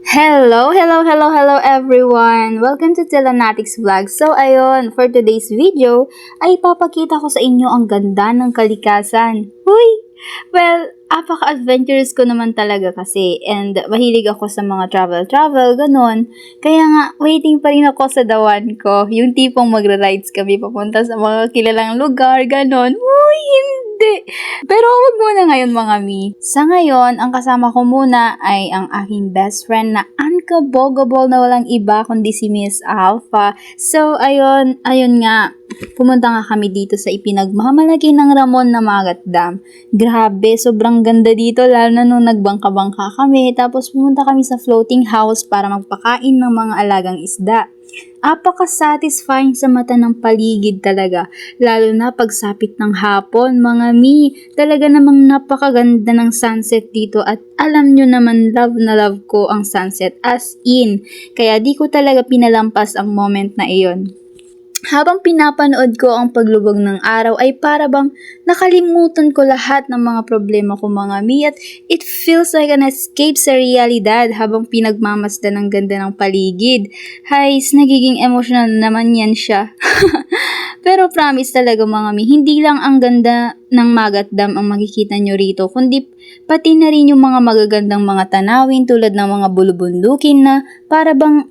Hello everyone! Welcome to Telanatics Vlog. So ayun, for today's video ay papakita ko sa inyo ang ganda ng kalikasan. Huy! Well, apaka-adventurous ko naman talaga kasi and mahilig ako sa mga travel, ganon. Kaya nga, waiting pa rin ako sa dawan ko. Yung tipong magra-rides kami papunta sa mga kilalang lugar, ganon. Huy, hindi! Pero wag muna ngayon mga mi. Sa ngayon, ang kasama ko muna ay ang aking best friend na unkabogable na walang iba kundi si Miss Alpha. So, ayun nga. Pumunta nga kami dito sa ipinagmamalaki ng Ramon na Magat Dam. Grabe, sobrang ganda dito lalo na nung nagbangka-bangka kami. Tapos pumunta kami sa floating house para magpakain ng mga alagang isda. Apaka-satisfying sa mata ng paligid talaga. Lalo na pagsapit ng hapon, mga mi. Talaga namang napakaganda ng sunset dito at alam nyo naman love na love ko ang sunset as in. Kaya di ko talaga pinalampas ang moment na iyon. Habang pinapanood ko ang paglubog ng araw ay para bang nakalimutan ko lahat ng mga problema ko mga mi at it feels like an escape sa realidad habang pinagmamasdan ng ganda ng paligid. Hays, nagiging emotional naman yan siya. Pero promise talaga mga mi, hindi lang ang ganda ng Magat Dam ang makikita nyo rito, kundi pati na rin yung mga magagandang mga tanawin tulad ng mga bulubundukin na para bang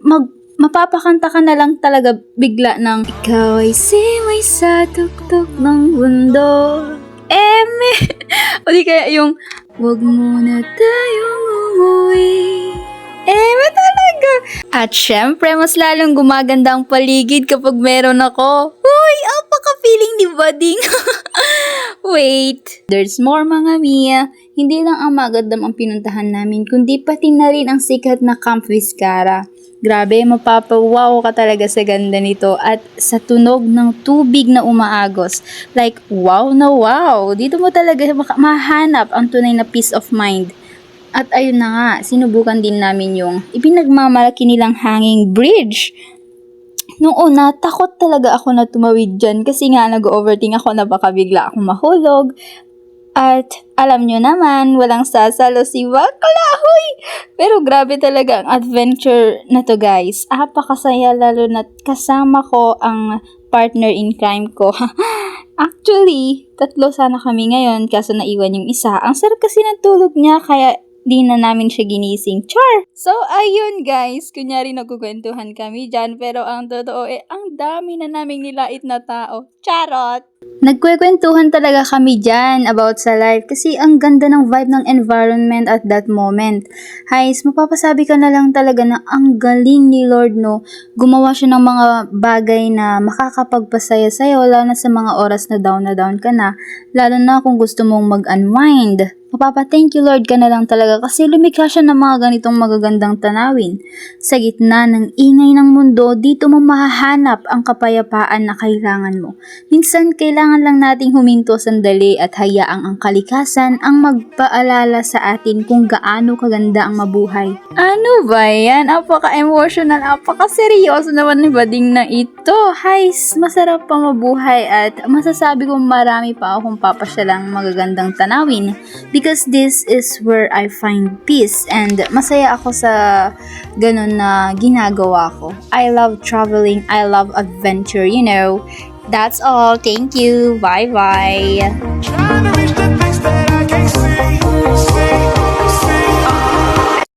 mapapakanta ka na lang talaga bigla ng ikaw ay simay sa tuktok ng mundo. Eme! O di kaya yung wag muna tayong umuwi. Eme talaga! At syempre, mas lalong gumaganda ang paligid kapag meron ako. Uy! Apaka-feeling ni Bading! Wait! There's more mga Mia. Hindi lang ang Magat Dam ang pinuntahan namin, kundi pati na rin ang sikat na Camp Vizcara. Grabe, mapapawaw ka talaga sa ganda nito at sa tunog ng tubig na umaagos. Like, wow na wow! Dito mo talaga mahanap ang tunay na peace of mind. At ayun na nga, sinubukan din namin yung ipinagmamalaki nilang hanging bridge. Noong una, takot talaga ako na tumawid dyan kasi nga nag-overthink ako na baka bigla akong mahulog. At alam nyo naman, walang sasalo si Bakla, huy! Pero grabe talaga ang adventure na to guys. Apakasaya lalo na kasama ko ang partner in crime ko. Actually, 3 sana kami ngayon kaso naiwan yung isa. Ang sarap kasi ng tulog niya kaya di na namin siya ginising. Char! So, ayun guys. Kunyari nagkukwentuhan kami dyan. Pero ang totoo ang dami na naming nilait na tao. Charot! Nagkwekwentuhan talaga kami dyan about sa life kasi ang ganda ng vibe ng environment at that moment. Hays, mapapasabi ka na lang talaga na ang galing ni Lord no. Gumawa siya ng mga bagay na makakapagpasaya sa'yo lalo na sa mga oras na down ka na. Lalo na kung gusto mong mag-unwind. Mapapa-thank you Lord ka na lang talaga kasi lumikha siya ng mga ganitong magagandang tanawin. Sa gitna ng ingay ng mundo, dito mo mahahanap ang kapayapaan na kailangan mo. Minsan, kailangan lang nating huminto sandali at hayaang ang kalikasan ang magpaalala sa atin kung gaano kaganda ang mabuhay. Ano ba yan? Apaka-emotional, apaka-seryoso naman ni Bading na ito. Hays, masarap pa mabuhay at masasabi kong marami pa akong papasyalang magagandang tanawin. Because this is where I find peace and masaya ako sa ganun na ginagawa ko. I love traveling, I love adventure, you know. That's all. Thank you. Bye-bye.